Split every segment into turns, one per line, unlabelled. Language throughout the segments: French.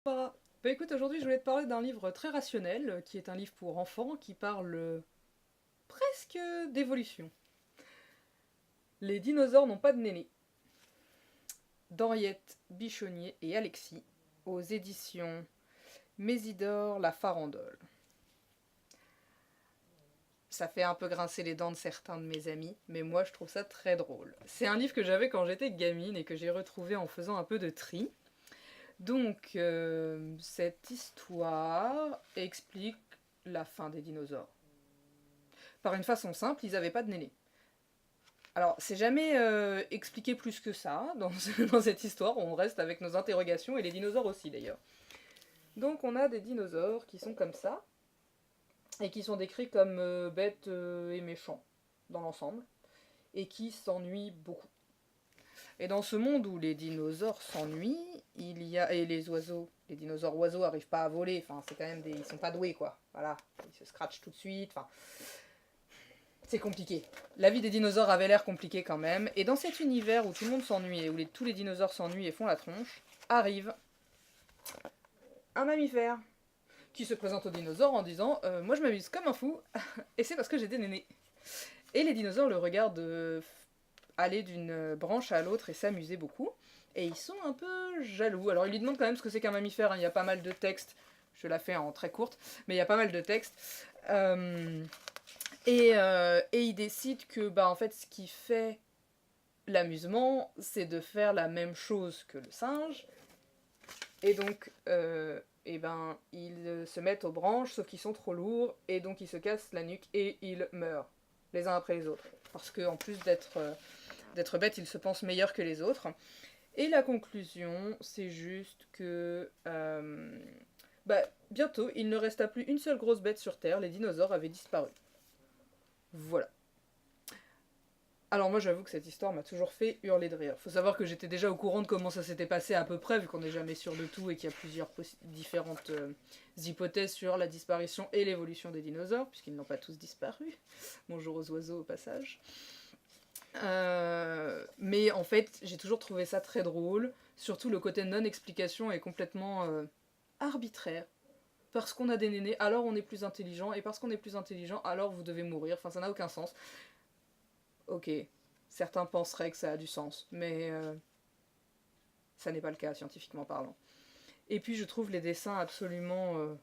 Bah, écoute, aujourd'hui je voulais te parler d'un livre très rationnel, qui est un livre pour enfants, qui parle presque d'évolution. Les dinosaures n'ont pas de néné. D'Henriette Bichonnier et Alexis, aux éditions Mésidor La Farandole. Ça fait un peu grincer les dents de certains de mes amis, mais moi je trouve ça très drôle. C'est un livre que j'avais quand j'étais gamine et que j'ai retrouvé en faisant un peu de tri. Donc, cette histoire explique la fin des dinosaures. Par une façon simple, ils n'avaient pas de néné. Alors, c'est jamais expliqué plus que ça dans cette histoire, on reste avec nos interrogations, et les dinosaures aussi d'ailleurs. Donc on a des dinosaures qui sont comme ça, et qui sont décrits comme bêtes et méchants dans l'ensemble, et qui s'ennuient beaucoup. Et dans ce monde où les dinosaures s'ennuient, il y a... Et les oiseaux, les dinosaures oiseaux arrivent pas à voler, enfin c'est quand même des... Ils sont pas doués quoi, voilà, ils se scratchent tout de suite, enfin... C'est compliqué. La vie des dinosaures avait l'air compliquée quand même, et dans cet univers où tout le monde s'ennuie, et où tous les dinosaures s'ennuient et font la tronche, arrive un mammifère qui se présente aux dinosaures en disant moi je m'amuse comme un fou, et c'est parce que j'ai des nénés. Et les dinosaures le regardent aller d'une branche à l'autre et s'amuser beaucoup, et ils sont un peu jaloux. Alors ils lui demandent quand même ce que c'est qu'un mammifère, hein. Il y a pas mal de textes, je la fais en très courte, mais il y a pas mal de textes. Et il décide que bah, en fait, ce qui fait l'amusement, c'est de faire la même chose que le singe. Et donc, et ben, ils se mettent aux branches, sauf qu'ils sont trop lourds, et donc ils se cassent la nuque et ils meurent, les uns après les autres. Parce qu'en plus d'être bêtes, ils se pensent meilleurs que les autres. Et la conclusion, c'est juste que bah, bientôt, il ne resta plus une seule grosse bête sur Terre, les dinosaures avaient disparu. Voilà. Alors moi j'avoue que cette histoire m'a toujours fait hurler de rire. Faut savoir que j'étais déjà au courant de comment ça s'était passé à peu près, vu qu'on n'est jamais sûr de tout et qu'il y a plusieurs différentes hypothèses sur la disparition et l'évolution des dinosaures, puisqu'ils n'ont pas tous disparu. Bonjour aux oiseaux au passage. Mais en fait j'ai toujours trouvé ça très drôle, surtout le côté non-explication est complètement arbitraire. Parce qu'on a des nénés, alors on est plus intelligent, et parce qu'on est plus intelligent, alors vous devez mourir. Enfin, ça n'a aucun sens. Ok, certains penseraient que ça a du sens, mais ça n'est pas le cas scientifiquement parlant. Et puis je trouve les dessins absolument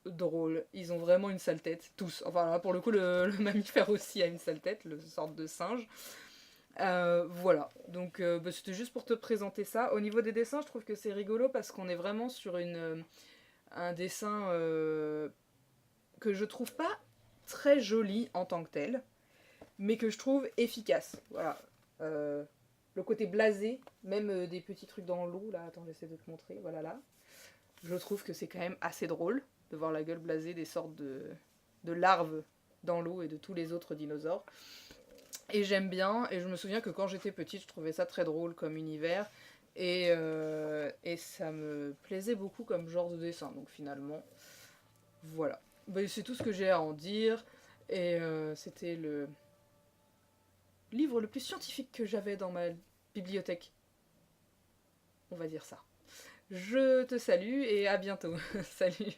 drôles. Ils ont vraiment une sale tête, tous. Enfin là, pour le coup, le mammifère aussi a une sale tête, le sorte de singe. Voilà, donc bah, c'était juste pour te présenter ça. Au niveau des dessins, je trouve que c'est rigolo parce qu'on est vraiment sur un dessin que je trouve pas très joli en tant que tel, mais que je trouve efficace. Voilà. Euh, le côté blasé, même des petits trucs dans l'eau, là, attends, j'essaie de te montrer, voilà là. Je trouve que c'est quand même assez drôle de voir la gueule blasée des sortes de larves dans l'eau et de tous les autres dinosaures. Et j'aime bien, et je me souviens que quand j'étais petite, je trouvais ça très drôle comme univers, et ça me plaisait beaucoup comme genre de dessin, donc finalement, voilà. Ben, c'est tout ce que j'ai à en dire, et c'était le livre le plus scientifique que j'avais dans ma bibliothèque. On va dire ça. Je te salue et à bientôt. Salut.